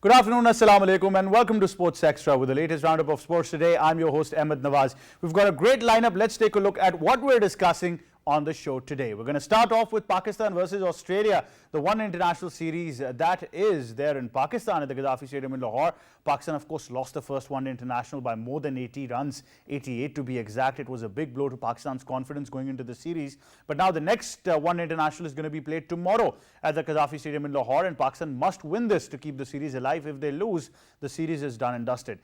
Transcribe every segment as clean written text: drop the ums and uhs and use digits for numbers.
Good afternoon, assalamu alaikum, and welcome to Sports Extra with the latest roundup of sports today. I'm your host, Ahmad Nawaz. We've got a great lineup. Let's take a look at what we're discussing on the show today. We're going to start off with Pakistan versus Australia, the one international series that is there in Pakistan at the Gaddafi Stadium in Lahore. Pakistan, of course, lost the first one international by more than 80 runs, 88 to be exact. It was a big blow to Pakistan's confidence going into the series. But now the next one international is going to be played tomorrow at the Gaddafi Stadium in Lahore, and Pakistan must win this to keep the series alive. If they lose, the series is done and dusted.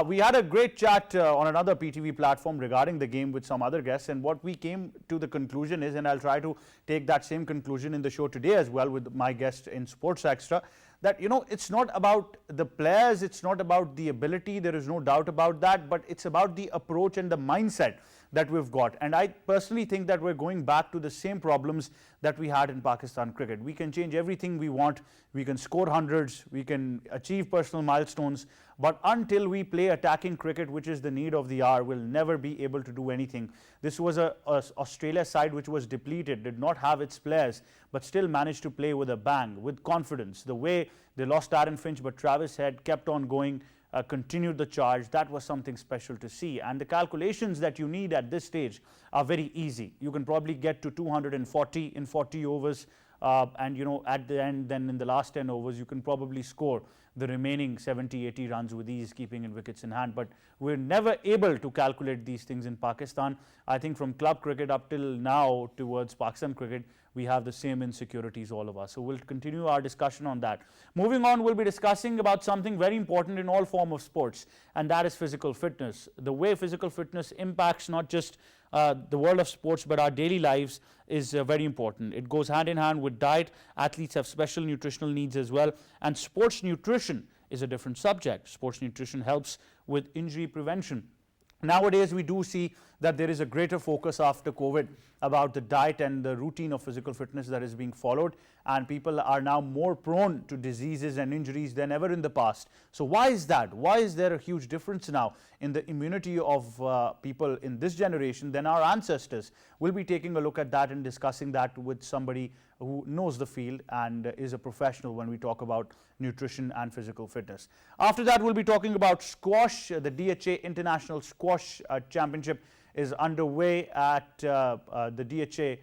We had a great chat on another PTV platform regarding the game with some other guests, and what we came to the conclusion is, and I'll try to take that same conclusion in the show today as well with my guest in Sports Extra, that it's not about the players, it's not about the ability, there is no doubt about that, but it's about the approach and the mindset that we've got. And I personally think that we're going back to the same problems that we had in Pakistan cricket. We can change everything we want, we can score hundreds, we can achieve personal milestones, but until we play attacking cricket, which is the need of the hour, we'll never be able to do anything. This was a Australia side which was depleted, did not have its players, but still managed to play with a bang, with confidence. The way they lost Aaron Finch, but Travis Head kept on going, continued the charge. That was something special to see. And the calculations that you need at this stage are very easy. You can probably get to 240 in 40 overs, and at the end, then in the last 10 overs, you can probably score the remaining 70, 80 runs with ease, keeping in wickets in hand. But we're never able to calculate these things in Pakistan. I think from club cricket up till now towards Pakistan cricket, we have the same insecurities, all of us. So we'll continue our discussion on that. Moving on, we'll be discussing about something very important in all form of sports, and that is physical fitness. The way physical fitness impacts not just the world of sports but our daily lives is very important. It goes hand in hand with diet. Athletes have special nutritional needs as well, and sports nutrition is a different subject. Sports nutrition helps with injury prevention. Nowadays, we do see that there is a greater focus after COVID about the diet and the routine of physical fitness that is being followed, and people are now more prone to diseases and injuries than ever in the past. So why is that? Why is there a huge difference now in the immunity of people in this generation than our ancestors? We'll be taking a look at that and discussing that with somebody who knows the field and is a professional when we talk about nutrition and physical fitness. After that, we'll be talking about squash. The DHA International Squash Championship is underway at the DHA,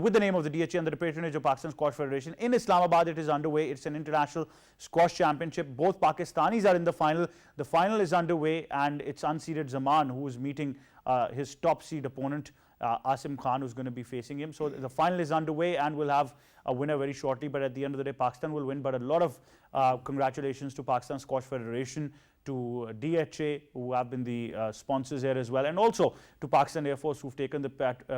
with the name of the DHA and the patronage of Pakistan Squash Federation. In Islamabad, it is underway. It's an international squash championship. Both Pakistanis are in the final. The final is underway, and it's unseeded Zaman who is meeting his top seed opponent, Asif Khan, who's going to be facing him. So the final is underway, and we'll have a winner very shortly. But at the end of the day, Pakistan will win. But a lot of congratulations to Pakistan Squash Federation, to DHA, who have been the sponsors here as well, and also to Pakistan Air Force, who've taken the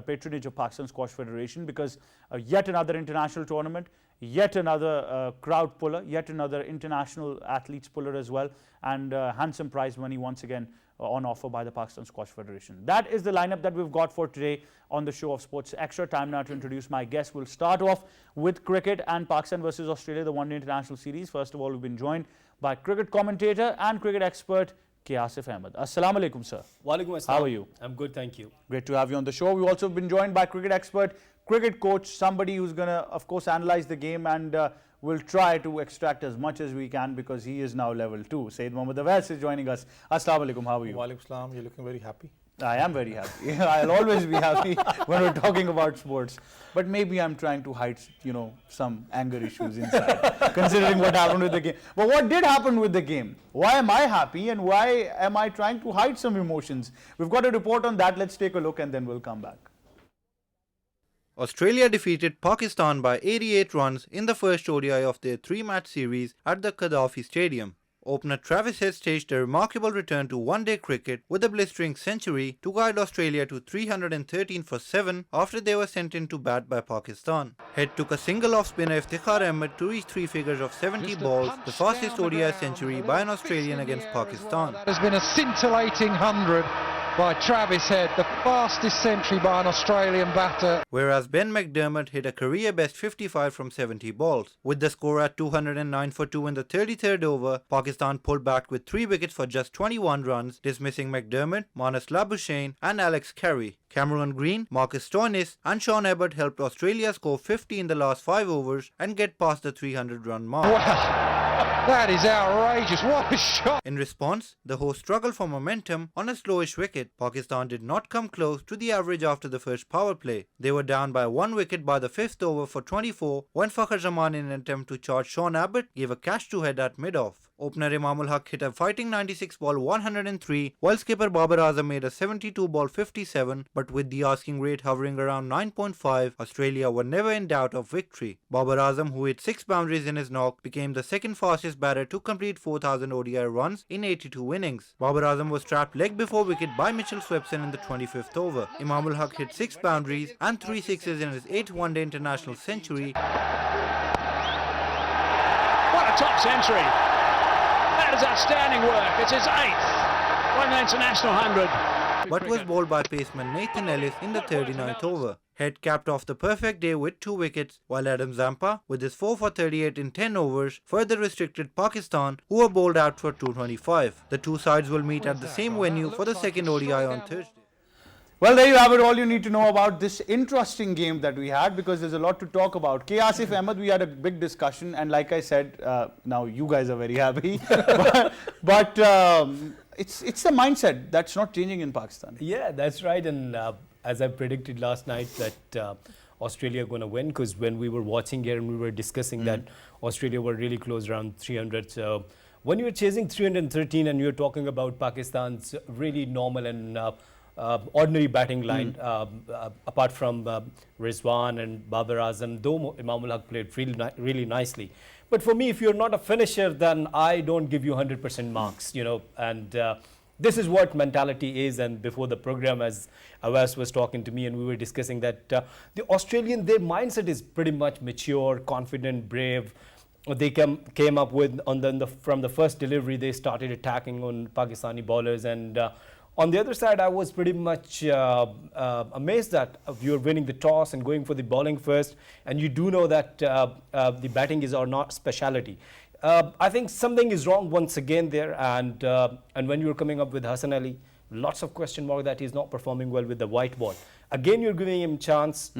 patronage of Pakistan Squash Federation, because yet another international tournament, yet another crowd puller, yet another international athletes puller as well, and handsome prize money once again on offer by the Pakistan Squash Federation. That is the lineup that we've got for today on the show of Sports Extra. Time now to introduce my guests. We'll start off with cricket and Pakistan versus Australia, the one-day international series. First of all, we've been joined by cricket commentator and cricket expert Asif Ahmad. Assalamu alaikum, sir. Walaikum assalam. How are you? I'm good, thank you. Great to have you on the show. We've also been joined by cricket expert, cricket coach, somebody who's going to, of course, analyze the game, and we'll try to extract as much as we can, because he is now level 2. Sayyid Mohammad Owais is joining us. Assalamu alaikum. How are you? Walaikum assalam. You're looking very happy. I am very happy. I'll always be happy when we're talking about sports. But maybe I'm trying to hide, some anger issues inside, considering what happened with the game. But what did happen with the game? Why am I happy, and why am I trying to hide some emotions? We've got a report on that. Let's take a look, and then we'll come back. Australia defeated Pakistan by 88 runs in the first ODI of their 3-match series at the Gaddafi Stadium. Opener Travis Head staged a remarkable return to one-day cricket with a blistering century to guide Australia to 313 for 7 after they were sent in to bat by Pakistan. Head took a single off spinner Iftikhar Ahmad to reach 3 figures of 70 balls, the fastest ODI century by an Australian against Pakistan. That has been a scintillating 100 by Travis Head, the fastest century by an Australian batter. Whereas Ben McDermott hit a career-best 55 from 70 balls. With the score at 209 for 2 in the 33rd over, Pakistan pulled back with 3 wickets for just 21 runs, dismissing McDermott, Marnus Labuschagne and Alex Carey. Cameron Green, Marcus Stoinis and Sean Abbott helped Australia score 50 in the last 5 overs and get past the 300-run mark. Well, That is outrageous. What a shot. In response, the hosts struggled for momentum on a slowish wicket. Pakistan did not come close to the average after the first power play. They were down by 1 wicket by the 5th over for 24 when Fakhar Zaman, in an attempt to charge Sean Abbott, gave a catch-to-head at mid-off. Opener Imamul Haq hit a fighting 96 ball 103, while skipper Babar Azam made a 72 ball 57, but with the asking rate hovering around 9.5, Australia were never in doubt of victory. Babar Azam, who hit 6 boundaries in his knock, became the second fastest batter to complete 4,000 ODI runs in 82 innings. Babar Azam was trapped leg before wicket by Mitchell Swepson in the 25th over. Imamul Haq hit 6 boundaries and 3 sixes in his 8th one-day international century. What a top century! That is outstanding work. It's his 8th one-day international 100. But was bowled by paceman Nathan Ellis in the 39th over. Head capped off the perfect day with 2 wickets, while Adam Zampa, with his 4 for 38 in 10 overs, further restricted Pakistan, who were bowled out for 225. The two sides will meet at the same venue for the second ODI on Thursday. Well, there you have it, all you need to know about this interesting game that we had, because there's a lot to talk about. Asif, Ahmad, we had a big discussion, and like I said, now you guys are very happy, but it's the mindset that's not changing in Pakistan. Yeah, that's right. And as I predicted last night that Australia are going to win, because when we were watching here and we were discussing that Australia were really close around 300. So when you're chasing 313 and you're talking about Pakistan's really normal and ordinary batting line, apart from Rizwan and Babar Azam, though Imamul Haq played really nicely. But for me, if you're not a finisher, then I don't give you 100% marks, you know, and this is what mentality is. And before the program, as Owais was talking to me and we were discussing that the Australian, their mindset is pretty much mature, confident, brave. They came up with, from the first delivery, they started attacking on Pakistani bowlers. And on the other side, I was pretty much amazed that you're winning the toss and going for the bowling first, and you do know that the batting is our not speciality. I think something is wrong once again there, and when you're coming up with Hassan Ali, lots of question mark that he's not performing well with the white ball. Again, you're giving him chance,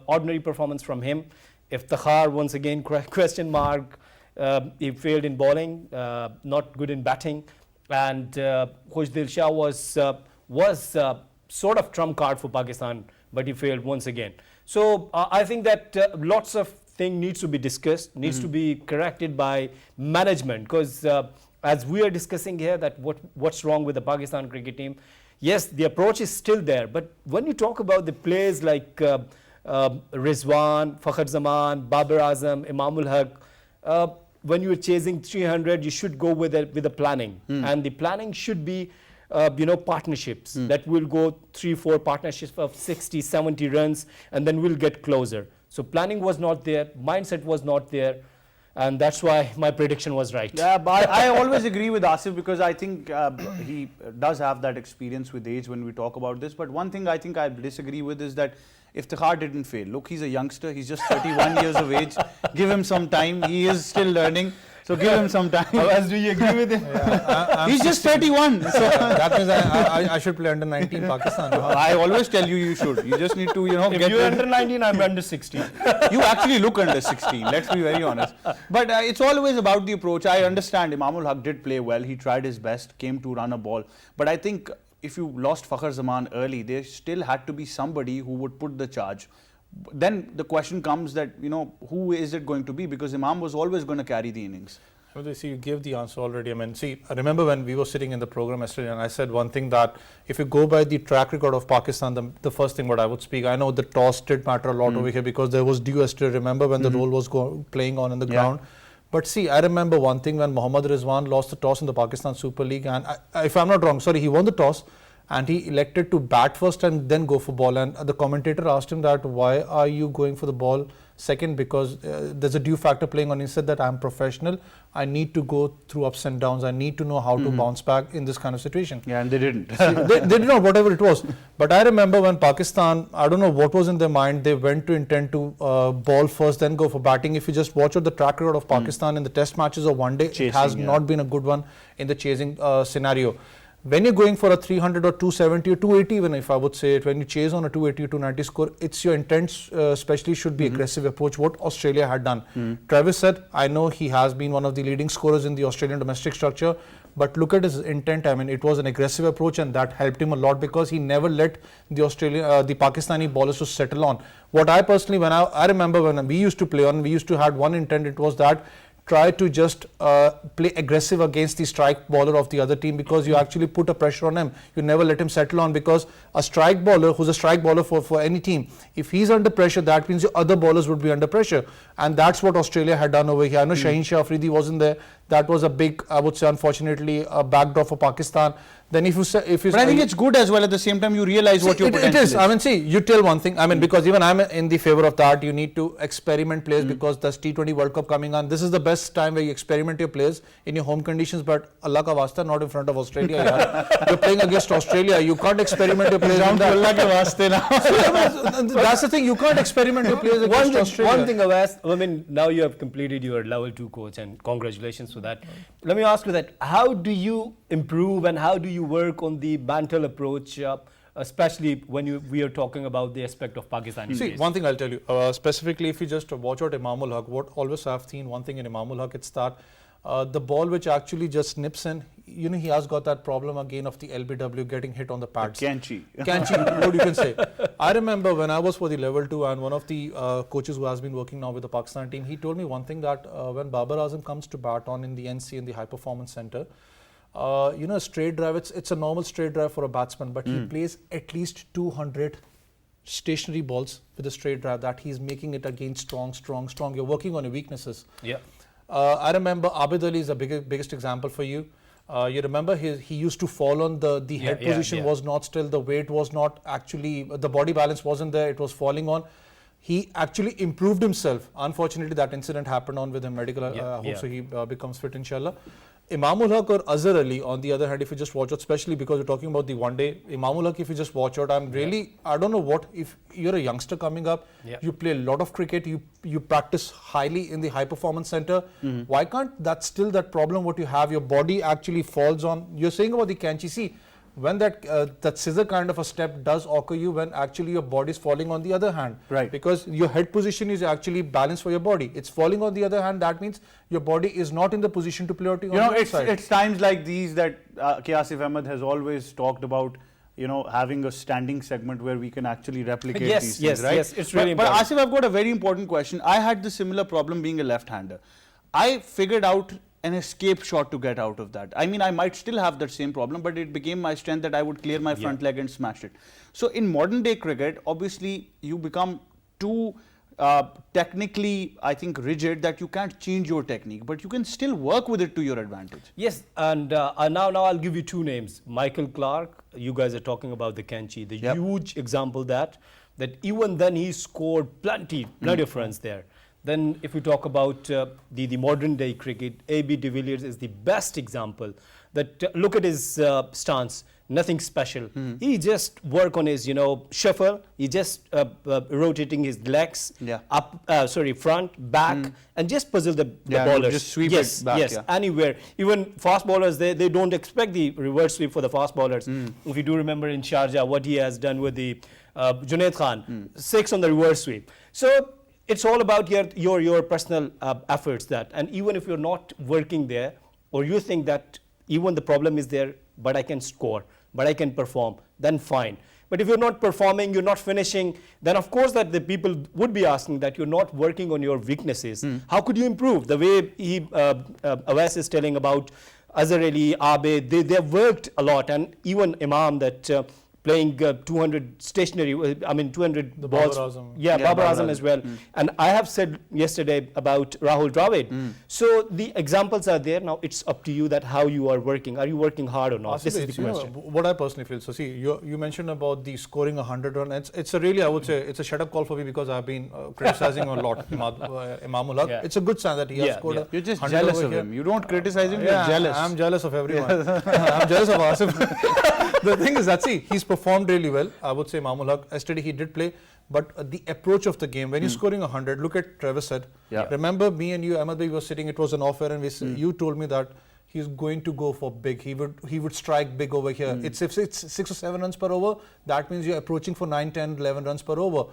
ordinary performance from him. Iftikhar, once again, question mark. He failed in bowling, not good in batting. And Khushdil Shah was sort of trump card for Pakistan, but he failed once again. So I think that lots of things needs to be discussed, needs to be corrected by management, because as we are discussing here that what's wrong with the Pakistan cricket team, yes, the approach is still there, but when you talk about the players like Rizwan, Fakhar Zaman, Babar Azam, Imamul Haq, when you're chasing 300, you should go with a planning, and the planning should be, partnerships that will go 3-4 partnerships of 60, 70 runs, and then we'll get closer. So planning was not there, mindset was not there, and that's why my prediction was right. Yeah, but I always agree with Asif, because I think he does have that experience with age when we talk about this. But one thing I think I disagree with is that Iftikhar didn't fail. Look, he's a youngster. He's just 31 years of age. Give him some time. He is still learning. So give him some time. Owais, do you agree with him? Yeah, he's just 31. So that means I should play under 19 Pakistan. I always tell you should. You just need to, if get you're under 19, I'm under 16. You actually look under 16. Let's be very honest. But it's always about the approach. I understand Imamul Haq did play well. He tried his best, came to run a ball. But I think if you lost Fakhar Zaman early, there still had to be somebody who would put the charge. Then the question comes that, who is it going to be? Because Imam was always going to carry the innings. Well, see, you gave the answer already. I mean, see, I remember when we were sitting in the program yesterday, and I said one thing, that if you go by the track record of Pakistan, the first thing what I would speak, I know the toss did matter a lot over here, because there was due yesterday. Remember when the role was playing on in the ground? But see, I remember one thing when Mohammad Rizwan lost the toss in the Pakistan Super League, and if I'm not wrong, sorry, he won the toss, and he elected to bat first and then go for ball. And the commentator asked him that, why are you going for the ball second? Because there's a due factor playing on. He said that I'm professional. I need to go through ups and downs. I need to know how to bounce back in this kind of situation. Yeah, and they didn't. they did not, whatever it was. But I remember when Pakistan, I don't know what was in their mind, they went to intend to ball first, then go for batting. If you just watch out the track record of Pakistan in the test matches or one day, it has not been a good one in the chasing scenario. when you're going for a 300 or 270 or 280, even if I would say it, when you chase on a 280 or 290 score, it's your intent especially should be aggressive approach, what Australia had done. Travis said, I know he has been one of the leading scorers in the Australian domestic structure, but look at his intent. I mean, it was an aggressive approach, and that helped him a lot because he never let the the Pakistani bowlers to settle on. What I personally, when I remember when we used to play on, we used to have one intent, it was that try to just play aggressive against the strike bowler of the other team, because you actually put a pressure on him. You never let him settle on, because a strike bowler who's a strike bowler for any team, if he's under pressure, that means your other bowlers would be under pressure, and that's what Australia had done over here. I know Shaheen Shah Afridi wasn't there. That was a big, I would say, unfortunately, a backdrop for Pakistan. Then if you say, but I think it's good as well. At the same time, you realize what your potential is. I mean, see, you tell one thing. I mean, because even I'm in the favor of that. You need to experiment players because there's T20 World Cup coming on. This is the best time where you experiment your players in your home conditions. But Allah ka wasta, not in front of Australia. You're playing against Australia. You can't experiment your players. Allah ke waste now. That's the thing. You can't experiment your players against Australia. One thing, Owais, I mean, now you have completed your level 2 coach, and congratulations for that. Let me ask you that: how do you improve and how do you work on the mental approach, especially when we are talking about the aspect of Pakistani See, pace? one thing I'll tell you, specifically if you just watch out Imamul Haq, what always I've seen one thing in Imamul Haq, it's that the ball which actually just nips in, you know, he has got that problem again of the LBW getting hit on the pads. Canchi, what you can say. I remember when I was for the level 2, and one of the coaches who has been working now with the Pakistan team, he told me one thing, that when Babar Azam comes to bat on in the NC, in the high performance center, you know, a straight drive, it's a normal straight drive for a batsman, but he plays at least 200 stationary balls with a straight drive, that he's making it against strong. You're working on your weaknesses. Yeah. I remember Abid Ali is the biggest example for you. You remember he used to fall on the head position was not still, the weight was not actually, the body balance wasn't there, it was falling on. He actually improved himself. Unfortunately, that incident happened on with him medical. Hope so he becomes fit, inshallah. Imamul Haq or Azhar Ali, on the other hand, if you just watch out, especially because we're talking about the one day, Imamul Haq, if you just watch out, I don't know what, if you're a youngster coming up, you play a lot of cricket, you practice highly in the high performance center. Why can't that's still that problem what you have, your body actually falls on, you're saying about the Kanchi, see, when that scissor kind of a step does occur you, when actually your body is falling on the other hand. Right. Because your head position is actually balanced for your body. It's falling on the other hand, that means your body is not in the position to play on the other side. It's times like these that Asif Ahmad has always talked about, you know, having a standing segment where we can actually replicate these things, right? Yes, it's really but important. Asif, I've got a very important question. I had the similar problem being a left-hander. I figured out an escape shot to get out of that. I mean, I might still have that same problem, but it became my strength that I would clear my front leg and smash it. So in modern day cricket, obviously you become too technically, I think, rigid that you can't change your technique, but you can still work with it to your advantage. Yes, and now I'll give you two names. Michael Clark, you guys are talking about the Kanchi, the huge example that even then he scored plenty of runs there. Then if we talk about the modern day cricket, A.B. de Villiers is the best example. That look at his stance, nothing special. He just work on his, shuffle. He just rotating his legs up, front, back, and just puzzle the bowlers. Just sweep it back. Yes, anywhere. Even fast bowlers, they don't expect the reverse sweep for the fast bowlers. If you do remember in Sharjah, what he has done with the Junaid Khan, 6 on the reverse sweep. So it's all about your personal efforts and even if you're not working there, or you think that even the problem is there, but I can score, but I can perform, then fine. But if you're not performing, you're not finishing, then of course that the people would be asking that you're not working on your weaknesses. How could you improve? The way Owais is telling about Azhar Ali, Abid, they have worked a lot, and even Imam that playing 200 stationary, 200 balls. Babar Azam as well. And I have said yesterday about Rahul Dravid. So the examples are there. Now it's up to you that how you are working. Are you working hard or not? This is the question. What I personally feel. So see, you mentioned about the scoring 100 runs. It's a really, I would say, it's a shut-up call for me because I've been criticizing a lot Imamul Haq. It's a good sign that he has scored. You're just jealous of him. You don't criticize him, you're jealous. I'm jealous of everyone. I'm jealous of Asif. The thing is that, see, he's performed really well. I would say Imamul Haq, yesterday he did play, but the approach of the game, when you're scoring 100, look at Travis said. Remember me and you, Ahmad, we were sitting, it was an off air, and you told me that he's going to go for big. He would strike big over here. If it's 6 or 7 runs per over, that means you're approaching for 9, 10, 11 runs per over.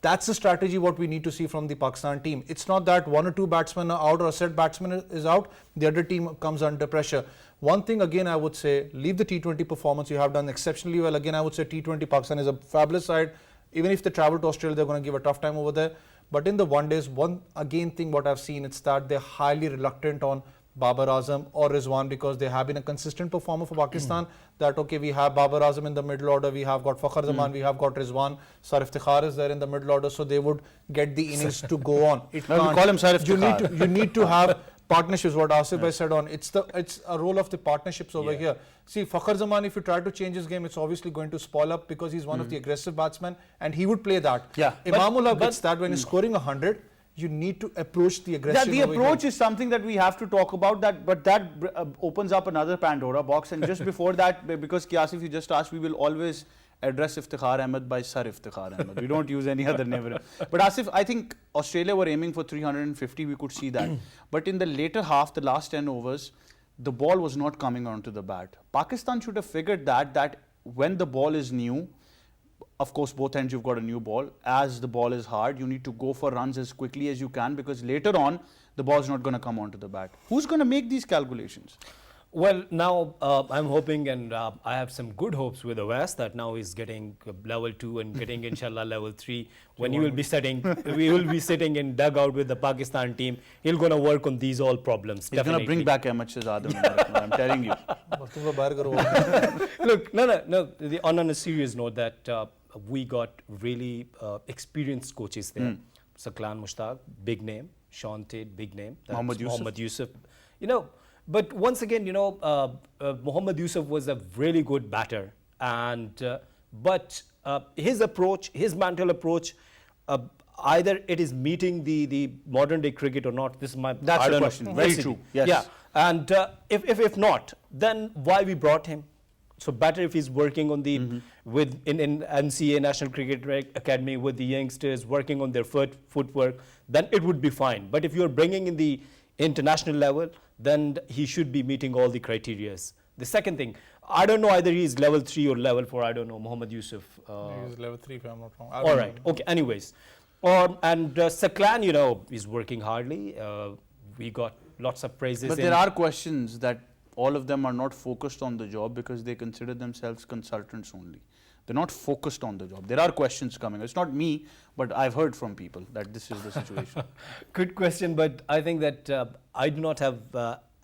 That's the strategy what we need to see from the Pakistan team. It's not that 1 or 2 batsmen are out or a set batsman is out, the other team comes under pressure. One thing again I would say, leave the T20 performance, you have done exceptionally well. Again I would say T20 Pakistan is a fabulous side. Even if they travel to Australia, they're going to give a tough time over there. But in the one days, one again thing what I've seen, it's that they're highly reluctant on Babar Azam or Rizwan because they have been a consistent performer for Pakistan. That okay, we have Babar Azam in the middle order, we have got Fakhar Zaman, we have got Rizwan, Sar Iftikhar is there in the middle order, so they would get the innings to go on. We call him Sar Iftikhar. You need to have partnerships, what Asif said on. It's a role of the partnerships over here. See, Fakhar Zaman, if you try to change his game, it's obviously going to spoil up because he's one of the aggressive batsmen and he would play that. Imamullah gets that when he's scoring 100. You need to approach the aggression. The approach is something that we have to talk about, but that opens up another Pandora box. And just before that, because Asif, you just asked, we will always address Iftikhar Ahmad by Sir Iftikhar Ahmad. We don't use any other name. But Asif, I think Australia were aiming for 350, we could see that. But in the later half, the last 10 overs, the ball was not coming onto the bat. Pakistan should have figured that when the ball is new, of course, both ends you've got a new ball. As the ball is hard, you need to go for runs as quickly as you can because later on, the ball's not going to come onto the bat. Who's going to make these calculations? Well, now I'm hoping and I have some good hopes with Owais that now he's getting level 2 and getting inshallah level 3. When we will be sitting in dugout with the Pakistan team, he's going to work on these all problems. He's going to bring back Ahmad Shahzad. I'm telling you. Look, no. On a serious note, that we got really experienced coaches there. Saklan Mushtaq, big name. Sean Tate, big name. Mohammad Yusuf. You know, but once again, you know, Mohammad Yusuf was a really good batter, and but his approach, his mental approach, either it is meeting the modern day cricket or not. This is my that's the question. Very true. Yes. Yeah, and if not, then why we brought him? So better if he's working on the in NCA National Cricket Academy with the youngsters, working on their footwork, then it would be fine. But if you're bringing in the international level, then he should be meeting all the criterias. The second thing, I don't know either he's level 3 or level 4. I don't know, Mohammad Yusuf. He's level 3 if I'm not wrong. All right. Okay. Anyways, and Saklan, you know, is working hardly. We got lots of praises. But there are questions that all of them are not focused on the job because they consider themselves consultants only. They're not focused on the job. There are questions coming. It's not me, but I've heard from people that this is the situation. Good question, but I think that I do not have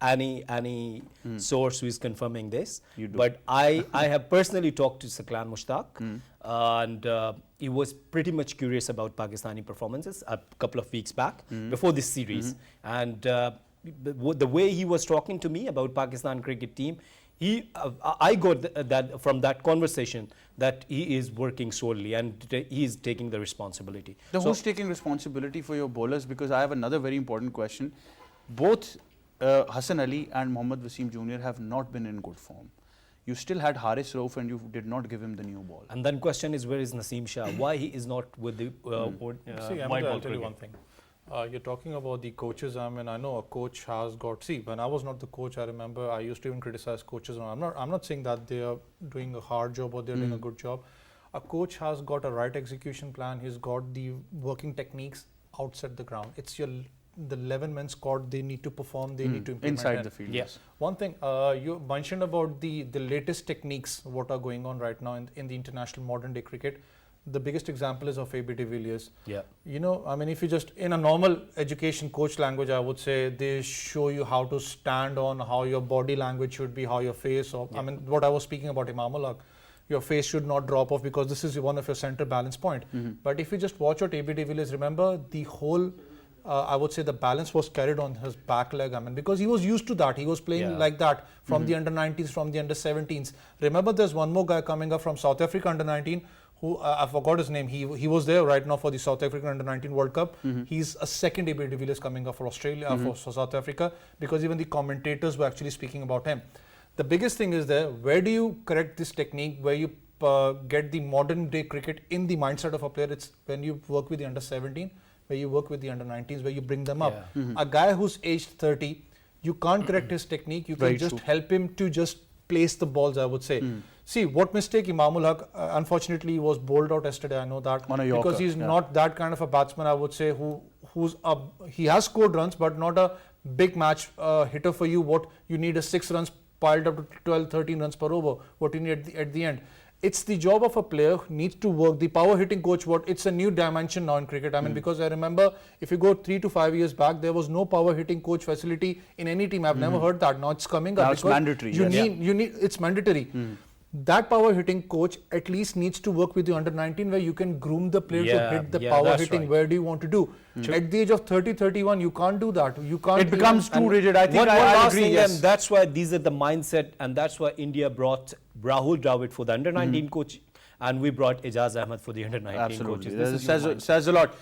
any source who is confirming this. You do. But I have personally talked to Saklan Mushtaq, and he was pretty much curious about Pakistani performances a couple of weeks back before this series. And the way he was talking to me about Pakistan cricket team, I got that from that conversation that he is working solely and he is taking the responsibility. So who's taking responsibility for your bowlers? Because I have another very important question. Both Hassan Ali and Mohammad Wasim Jr. have not been in good form. You still had Haris Rauf and you did not give him the new ball. And then question is, where is Naseem Shah? Why he is not with the See, I'll tell you one thing. You're talking about the coaches. I mean, I know a coach has got. See, when I was not the coach, I remember I used to even criticize coaches. I'm not saying that they are doing a hard job or they're doing a good job. A coach has got a right execution plan. He's got the working techniques outside the ground. It's the 11 men squad. They need to perform. They need to implement inside the field. Yes. One thing you mentioned about the latest techniques what are going on right now in the international modern day cricket. The biggest example is of A.B. de Villiers. Yeah. You know, I mean, if you just, in a normal education coach language, I would say they show you how to stand on, how your body language should be, how your face, or, I mean, what I was speaking about Imamullah, your face should not drop off because this is one of your center balance point. But if you just watch out A.B. de Villiers, remember the whole, I would say the balance was carried on his back leg. I mean, because he was used to that. He was playing like that from the under-19s, from the under-17s. Remember, there's one more guy coming up from South Africa under-19, who I forgot his name. He was there right now for the South African under-19 World Cup. He's a second A.B. de Villiers coming up for Australia, for South Africa, because even the commentators were actually speaking about him. The biggest thing is there, where do you correct this technique, where you get the modern day cricket in the mindset of a player? It's when you work with the under-17, where you work with the under-19s, where you bring them up. A guy who's aged 30, You can't correct his technique. You Very can just true. help him to just place the balls, I would say. See, what mistake Imamul Haq, unfortunately, he was bowled out yesterday. I know that. On a Yorker, because he's yeah. not that kind of a batsman, I would say, he has scored runs, but not a big match hitter for you. What you need is 6 runs piled up to 12, 13 runs per over. What you need at the end. It's the job of a player who needs to work. The power hitting coach, it's a new dimension now in cricket. I mean, because I remember if you go 3 to 5 years back, there was no power hitting coach facility in any team. I've never heard that. Now it's coming up. Now it's mandatory. You need, it's mandatory. That power hitting coach at least needs to work with you under 19 where you can groom the player to hit the power that's hitting. right. Where do you want to do? At the age of 30, 31, you can't do that. You can't. It becomes too rigid. I think One I last agree. thing, Yes. and that's why these are the mindset, and that's why India brought Rahul Dravid for the under-19 coach, and we brought Ijaz Ahmad for the under-19 coaches. Absolutely. This That is your says a lot.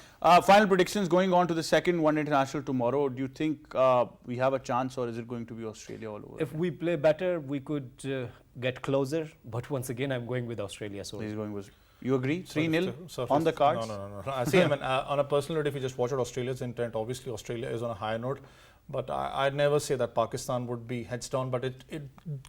Final predictions going on to the second one international tomorrow. Do you think we have a chance, or is it going to be Australia all over? If we play better, we could get closer. But once again, I'm going with Australia. So He's going with. You agree? 3-0 Surface. on the cards? No. I see, I mean, on a personal note, if you just watch out Australia's intent, obviously Australia is on a higher note. But I'd never say that Pakistan would be heads down, but it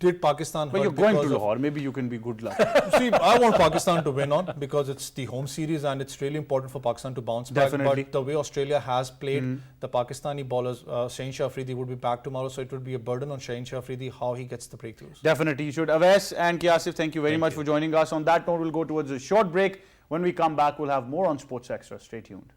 did Pakistan But hurt you're going to because of- Lahore. Maybe you can be good luck. See, I want Pakistan to win on because it's the home series and it's really important for Pakistan to bounce back. Definitely. But the way Australia has played, the Pakistani bowlers, Shaheen Shah Afridi would be back tomorrow, so it would be a burden on Shaheen Shah Afridi how he gets the breakthroughs. Definitely. You should. Owais and Asif, thank you very much for joining us. On that note, we'll go towards a short break. When we come back, we'll have more on Sports Extra. Stay tuned.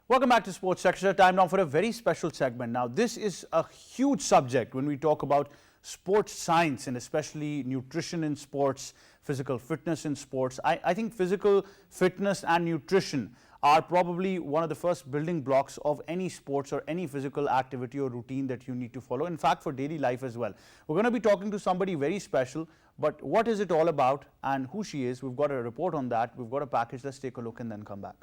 Welcome back to Sports Extra. Time now for a very special segment. Now, this is a huge subject when we talk about sports science and especially nutrition in sports, physical fitness in sports. I think physical fitness and nutrition are probably one of the first building blocks of any sports or any physical activity or routine that you need to follow. In fact, for daily life as well. We're going to be talking to somebody very special, but what is it all about and who she is? We've got a report on that. We've got a package. Let's take a look and then come back.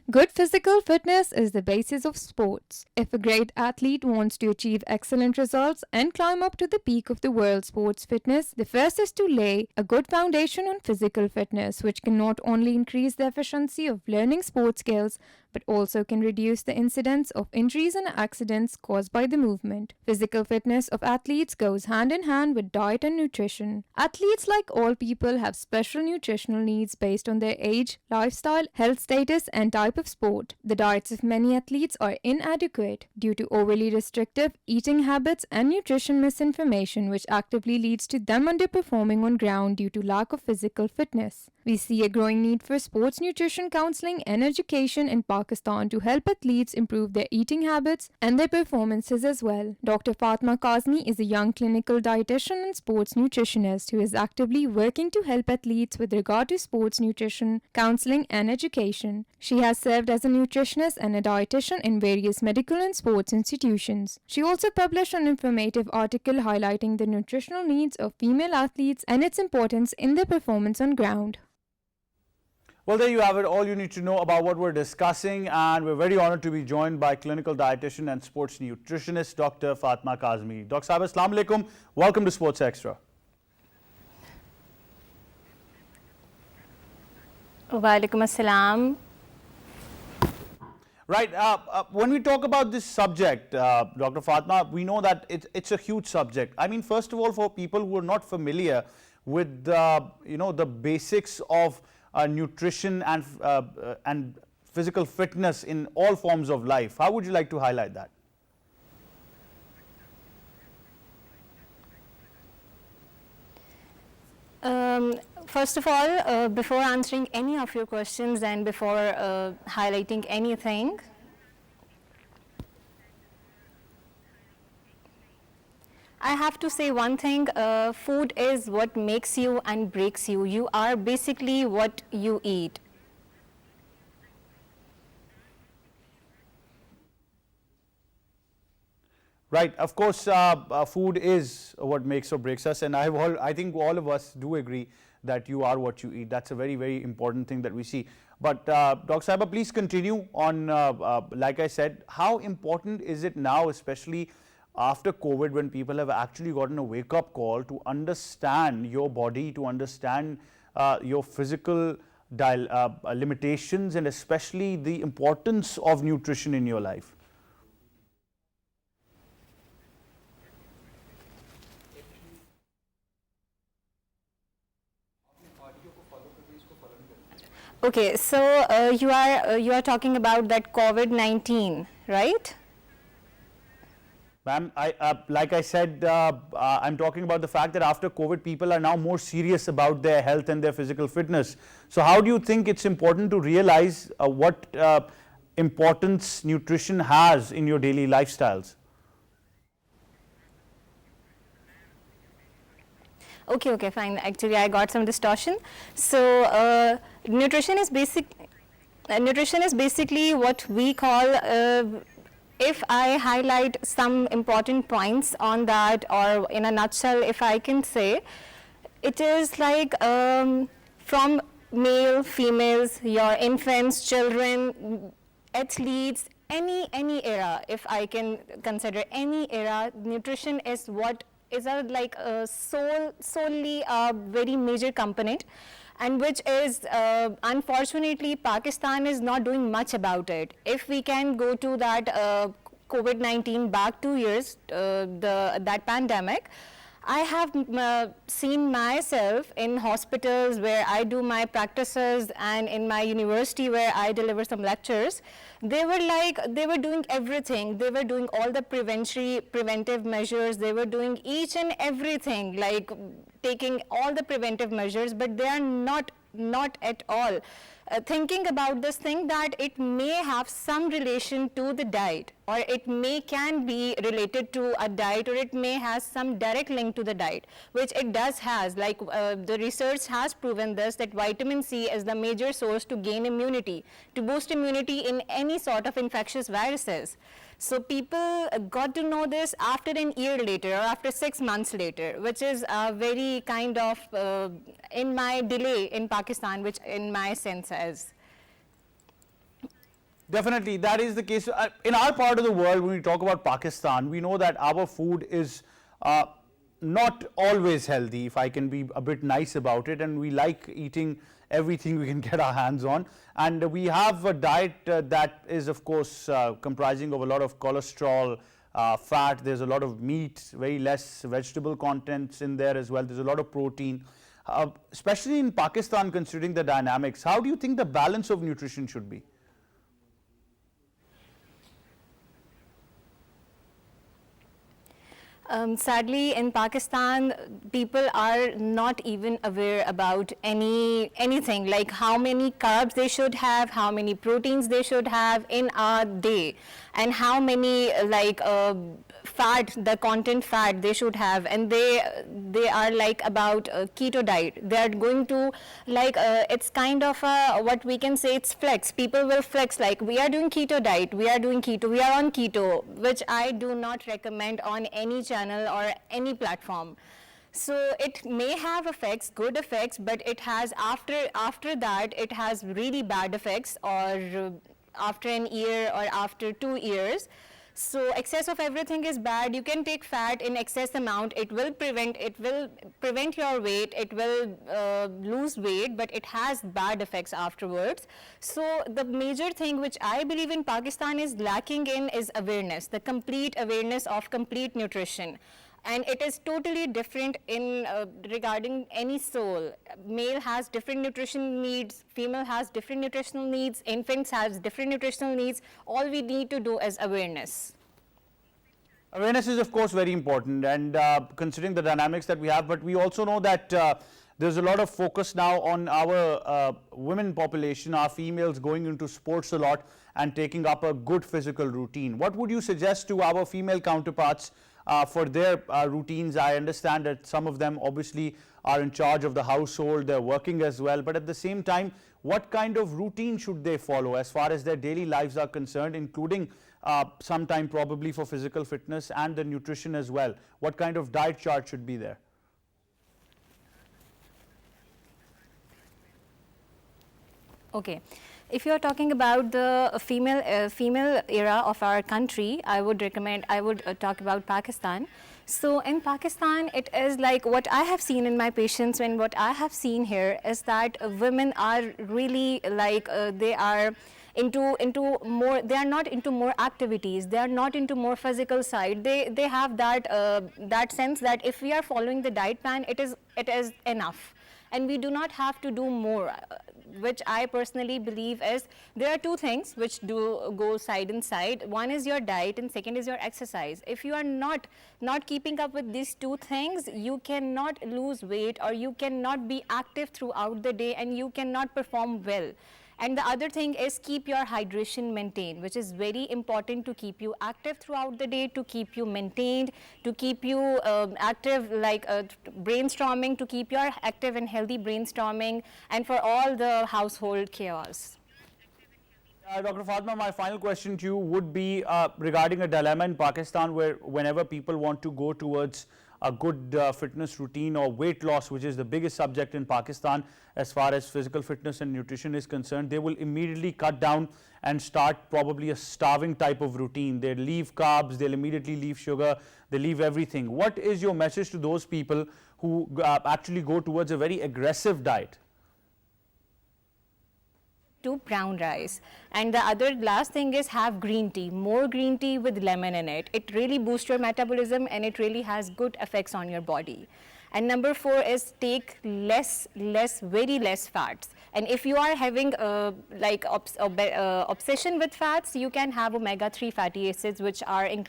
Good physical fitness is the basis of sports. If a great athlete wants to achieve excellent results and climb up to the peak of the world sports fitness, the first is to lay a good foundation on physical fitness, which can not only increase the efficiency of learning sports skills, but also can reduce the incidence of injuries and accidents caused by the movement. Physical fitness of athletes goes hand in hand with diet and nutrition. Athletes, like all people, have special nutritional needs based on their age, lifestyle, health status, and type of sport. The diets of many athletes are inadequate due to overly restrictive eating habits and nutrition misinformation, which actively leads to them underperforming on ground due to lack of physical fitness. We see a growing need for sports nutrition counseling and education in Pakistan to help athletes improve their eating habits and their performances as well. Dr. Fatima Kazmi is a young clinical dietitian and sports nutritionist who is actively working to help athletes with regard to sports nutrition, counseling and education. She has served as a nutritionist and a dietitian in various medical and sports institutions. She also published an informative article highlighting the nutritional needs of female athletes and its importance in their performance on ground. Well, there you have it, all you need to know about what we're discussing, and we're very honored to be joined by clinical dietitian and sports nutritionist Dr. Fatima Kazmi. Dr. Sahib, Assalamu alaikum. Welcome to Sports Extra. Walaikum assalam. Right, when we talk about this subject, Dr. Fatima, we know that it's a huge subject. I mean, first of all, for people who are not familiar with the basics of nutrition and physical fitness in all forms of life, how would you like to highlight that? First of all, before answering any of your questions and before highlighting anything, I have to say one thing, food is what makes you and breaks you. You are basically what you eat. Right, of course, food is what makes or breaks us, and I think all of us do agree that you are what you eat. That's a very, very important thing that we see. But Dr. Saiba, please continue on, like I said, how important is it now, especially after COVID, when people have actually gotten a wake-up call to understand your body, to understand your physical limitations, and especially the importance of nutrition in your life? Okay, so you are talking about that COVID-19, right? Ma'am, like I said, I'm talking about the fact that after COVID, people are now more serious about their health and their physical fitness. So how do you think it's important to realize what importance nutrition has in your daily lifestyles? Okay, fine. Actually, I got some distortion. So nutrition is basically what we call, if I highlight some important points on that, or in a nutshell, if I can say, it is like from male, females, your infants, children, athletes, any era, if I can consider any era, nutrition is what is solely a very major component, and which is unfortunately Pakistan is not doing much about it. If we can go to that COVID-19 back 2 years, that pandemic, I have seen myself in hospitals where I do my practices, and in my university where I deliver some lectures. They were doing everything. They were doing all the preventive measures. They were doing each and everything, like taking all the preventive measures, but they are not at all thinking about this thing, that it may have some relation to the diet, or it can be related to a diet, or it may have some direct link to the diet, which it does has. Like the research has proven this, that vitamin C is the major source to gain immunity, to boost immunity in any sort of infectious viruses. So people got to know this after a year later, or after 6 months later, which is a very kind of in my delay in Pakistan, which in my sense is. Definitely, that is the case. In our part of the world, when we talk about Pakistan, we know that our food is not always healthy, if I can be a bit nice about it, and we like eating everything we can get our hands on. And we have a diet that is, of course, comprising of a lot of cholesterol, fat. There's a lot of meat, very less vegetable contents in there as well. There's a lot of protein. Especially in Pakistan, considering the dynamics, how do you think the balance of nutrition should be? Sadly, in Pakistan, people are not even aware about anything, like how many carbs they should have, how many proteins they should have in a day, and how many fat, the content fat they should have. And they are like about keto diet. They are going to it's kind of what we can say, it's flex. People will flex like, we are doing keto diet, we are doing keto, we are on keto, which I do not recommend on any channel or any platform. So it may have effects, good effects, but it has after that it has really bad effects, or after an year or after 2 years. So excess of everything is bad. You can take fat in excess amount. It will prevent your weight. It will lose weight, but it has bad effects afterwards. So the major thing which I believe in Pakistan is lacking in is awareness, the complete awareness of complete nutrition. And it is totally different in regarding any soul. Male has different nutrition needs, female has different nutritional needs, infants has different nutritional needs. All we need to do is awareness. Awareness is, of course, very important, and considering the dynamics that we have, but we also know that there's a lot of focus now on our women population, our females going into sports a lot and taking up a good physical routine. What would you suggest to our female counterparts for their routines? I understand that some of them obviously are in charge of the household, they're working as well, but at the same time, what kind of routine should they follow as far as their daily lives are concerned, including some time probably for physical fitness and the nutrition as well? What kind of diet chart should be there? Okay. If you are talking about the female era of our country, I would talk about Pakistan. So in Pakistan, it is like what I have seen in my patients and what I have seen here is that women are really like they are into more, they are not into more activities, they are not into more physical side. They have that that sense that if we are following the diet plan, it is enough, and we do not have to do more, which I personally believe is there are two things which do go side and side. One is your diet and second is your exercise. If you are not keeping up with these two things, you cannot lose weight or you cannot be active throughout the day and you cannot perform well. And the other thing is keep your hydration maintained, which is very important to keep you active throughout the day, to keep you maintained, to keep you active like brainstorming, to keep your active and healthy brainstorming, and for all the household chaos. Dr. Fatima, my final question to you would be regarding a dilemma in Pakistan where whenever people want to go towards a good fitness routine or weight loss, which is the biggest subject in Pakistan as far as physical fitness and nutrition is concerned, they will immediately cut down and start probably a starving type of routine. They'll leave carbs, they'll immediately leave sugar, they leave everything. What is your message to those people who actually go towards a very aggressive diet? To brown rice, and the other last thing is have green tea, more green tea with lemon in it. It really boosts your metabolism and it really has good effects on your body. And number 4 is take very less fats. And if you are having obsession with fats, you can have omega-3 fatty acids, which are in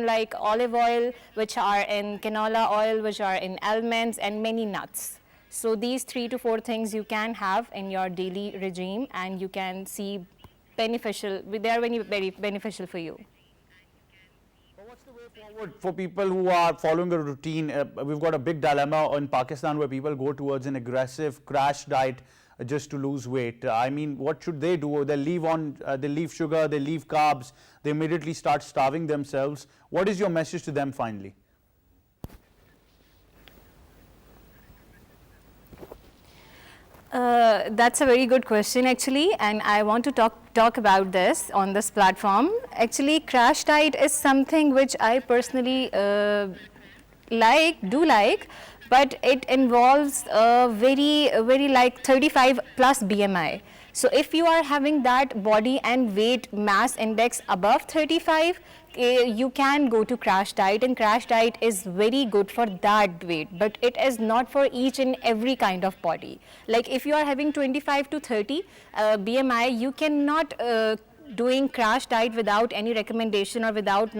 like olive oil, which are in canola oil, which are in almonds and many nuts. So these 3 to 4 things you can have in your daily regime and you can see beneficial, they are very beneficial for you. What's the way forward for people who are following a routine? We've got a big dilemma in Pakistan where people go towards an aggressive crash diet just to lose weight. I mean, what should they do? They leave sugar, they leave carbs, they immediately start starving themselves. What is your message to them finally? That's a very good question actually, and I want to talk about this on this platform. Actually, crash diet is something which I personally like, but it involves very like 35 plus BMI. So if you are having that body and weight mass index above 35, you can go to crash diet, and crash diet is very good for that weight, but it is not for each and every kind of body. Like if you are having 25 to 30 BMI, you cannot doing crash diet without any recommendation or without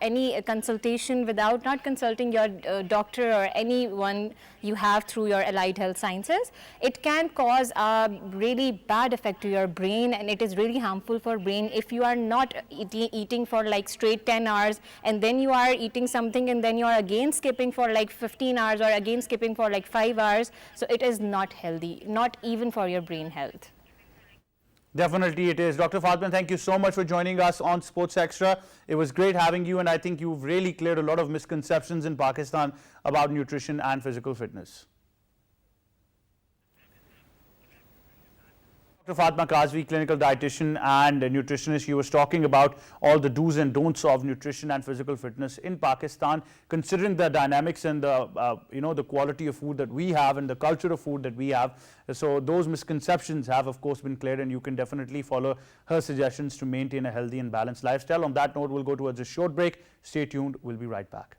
any consultation, without not consulting your doctor or anyone you have through your allied health sciences. It can cause a really bad effect to your brain, and it is really harmful for brain if you are not eating for like straight 10 hours and then you are eating something and then you are again skipping for like 15 hours or again skipping for like 5 hours. So it is not healthy, not even for your brain health. Definitely it is. Dr. Fatima, thank you so much for joining us on Sports Extra. It was great having you, and I think you've really cleared a lot of misconceptions in Pakistan about nutrition and physical fitness. Dr. Fatima Kazmi, clinical dietitian and a nutritionist, she was talking about all the do's and don'ts of nutrition and physical fitness in Pakistan, considering the dynamics and the the quality of food that we have and the culture of food that we have. So those misconceptions have of course been cleared, and you can definitely follow her suggestions to maintain a healthy and balanced lifestyle. On that note, we'll go towards a short break. Stay tuned, we'll be right back.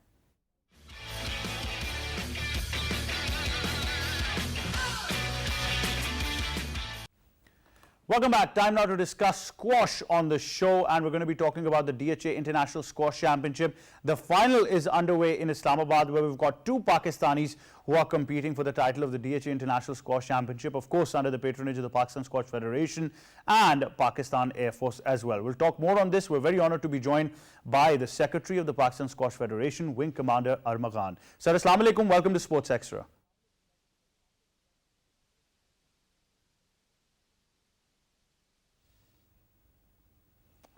Welcome back. Time now to discuss squash on the show, and we're going to be talking about the DHA International Squash Championship. The final is underway in Islamabad, where we've got 2 Pakistanis who are competing for the title of the DHA International Squash Championship, of course under the patronage of the Pakistan Squash Federation and Pakistan Air Force as well. We'll talk more on this. We're very honored to be joined by the Secretary of the Pakistan Squash Federation, Wing Commander Armaghan. Sir, Assalamu Alaikum. Welcome to Sports Extra.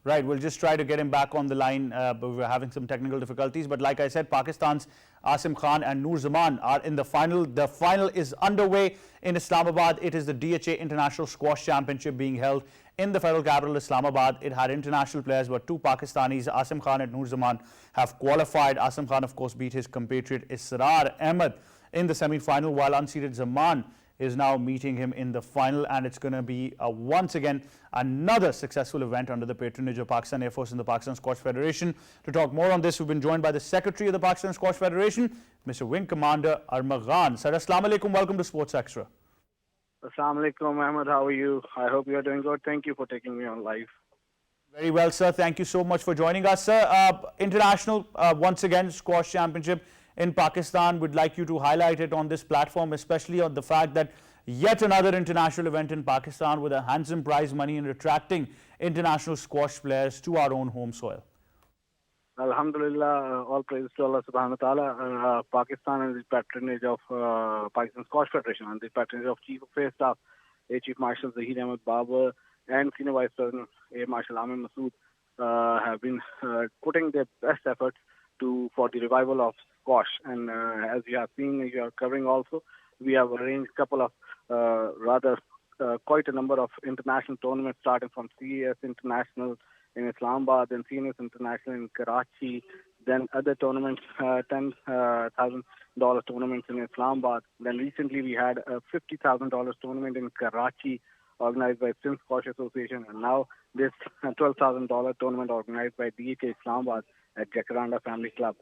Right, we'll just try to get him back on the line, but we're having some technical difficulties. But like I said, Pakistan's Asim Khan and Noor Zaman are in the final. The final is underway in Islamabad. It is the DHA International Squash Championship being held in the federal capital, Islamabad. It had international players, but two Pakistanis, Asim Khan and Noor Zaman, have qualified. Asim Khan, of course, beat his compatriot Israr Ahmad in the semi-final, while unseeded Zaman is now meeting him in the final, and it's going to be once again another successful event under the patronage of Pakistan Air Force and the Pakistan Squash Federation. To talk more on this, we've been joined by the Secretary of the Pakistan Squash Federation, Mr. Wing Commander Armaghan. Sir, Assalamu alaikum, welcome to Sports Extra. Assalamu alaikum, Ahmad. How are you? I hope you are doing good. Thank you for taking me on live. Very well, sir. Thank you so much for joining us, sir. International, once again, Squash Championship in Pakistan. Would like you to highlight it on this platform, especially on the fact that yet another international event in Pakistan with a handsome prize money and attracting international squash players to our own home soil. Alhamdulillah, all praise to Allah subhanahu wa ta'ala. Pakistan and the patronage of Pakistan Squash Federation and the patronage of Chief of Air Staff, Air Chief Marshal Zahir Ahmed Babar and Senior Vice President Air Marshal Amil have been putting their best efforts for the revival of squash. And as you have seen, you are covering also, we have arranged a couple of quite a number of international tournaments, starting from CES International in Islamabad, then CNS International in Karachi, then other tournaments, $10,000 tournaments in Islamabad. Then recently we had a $50,000 tournament in Karachi organized by Sim Squash Association, and now this $12,000 tournament organized by DHA Islamabad at Jacaranda Family Club.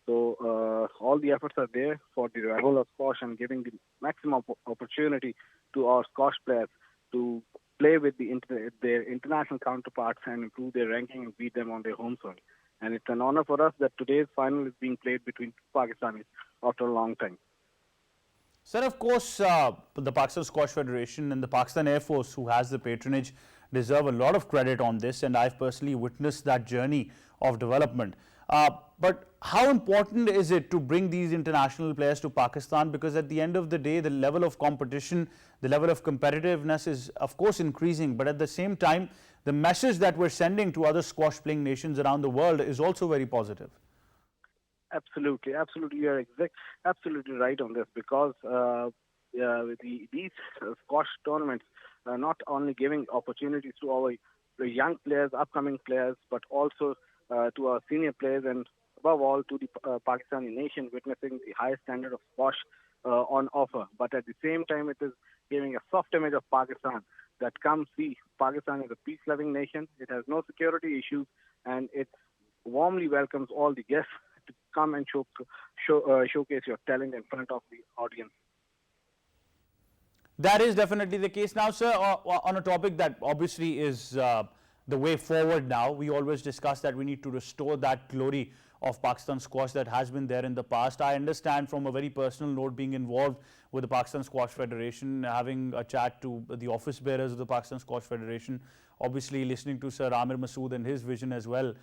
So all the efforts are there for the revival of squash and giving the maximum opportunity to our squash players to play with their international counterparts and improve their ranking and beat them on their home soil. And it's an honor for us that today's final is being played between Pakistanis after a long time. Sir, of course, the Pakistan Squash Federation and the Pakistan Air Force, who has the patronage, deserve a lot of credit on this, and I've personally witnessed that journey of development. But how important is it to bring these international players to Pakistan? Because at the end of the day, the level of competition, the level of competitiveness is, of course, increasing. But at the same time, the message that we're sending to other squash playing nations around the world is also very positive. Absolutely. You are absolutely right on this, because these squash tournaments are not only giving opportunities to our young players, upcoming players, but also to our senior players, and above all to the Pakistani nation, witnessing the highest standard of squash on offer. But at the same time, it is giving a soft image of Pakistan, that come see Pakistan is a peace-loving nation. It has no security issues, and it warmly welcomes all the guests to come and showcase your talent in front of the audience. That is definitely the case. Now, sir, on a topic that obviously is the way forward now, we always discuss that we need to restore that glory of Pakistan squash that has been there in the past. I understand, from a very personal note, being involved with the Pakistan Squash Federation, having a chat to the office bearers of the Pakistan Squash Federation, obviously listening to Sir Amir Masood and his vision as well,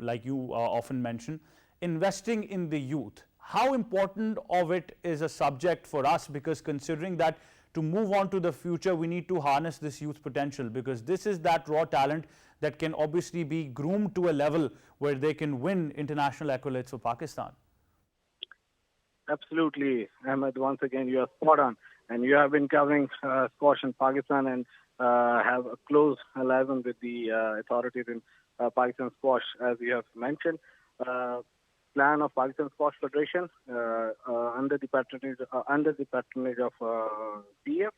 like you often mention. Investing in the youth, how important of it is a subject for us, because considering that to move on to the future, we need to harness this youth potential, because this is that raw talent that can obviously be groomed to a level where they can win international accolades for Pakistan. Absolutely, Ahmad. Once again, you are spot on, and you have been covering squash in Pakistan and have a close liaison with the authorities in Pakistan squash, as you have mentioned. Plan of Pakistan Squash Federation under the patronage of PF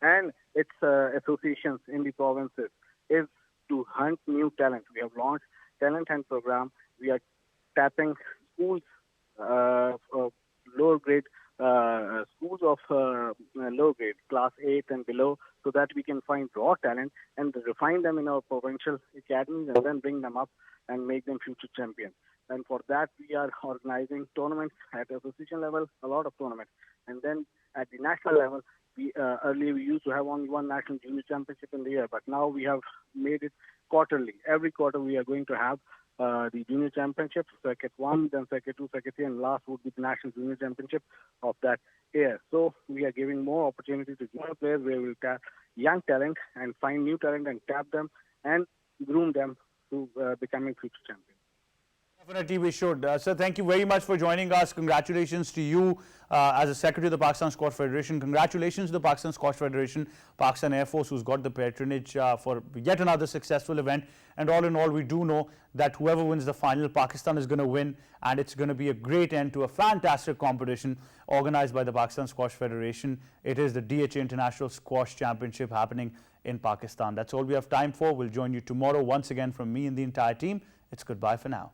and its associations in the provinces is to hunt new talent. We have launched talent hunt program. We are tapping schools, lower grade schools of low grade, class 8 and below, so that we can find raw talent and refine them in our provincial academies and then bring them up and make them future champions. And for that, we are organizing tournaments at association level, a lot of tournaments. And then at the national level, earlier we used to have only one national junior championship in the year, but now we have made it quarterly. Every quarter we are going to have the junior championship, circuit 1, then circuit 2, circuit 3, and last would be the national junior championship of that year. So we are giving more opportunity to junior players, where we will tap young talent and find new talent and tap them and groom them to becoming future champions. Definitely we should. Sir, thank you very much for joining us. Congratulations to you as a Secretary of the Pakistan Squash Federation. Congratulations to the Pakistan Squash Federation, Pakistan Air Force, who's got the patronage for yet another successful event. And all in all, we do know that whoever wins the final, Pakistan is going to win, and it's going to be a great end to a fantastic competition organized by the Pakistan Squash Federation. It is the DHA International Squash Championship happening in Pakistan. That's all we have time for. We'll join you tomorrow once again from me and the entire team. It's goodbye for now.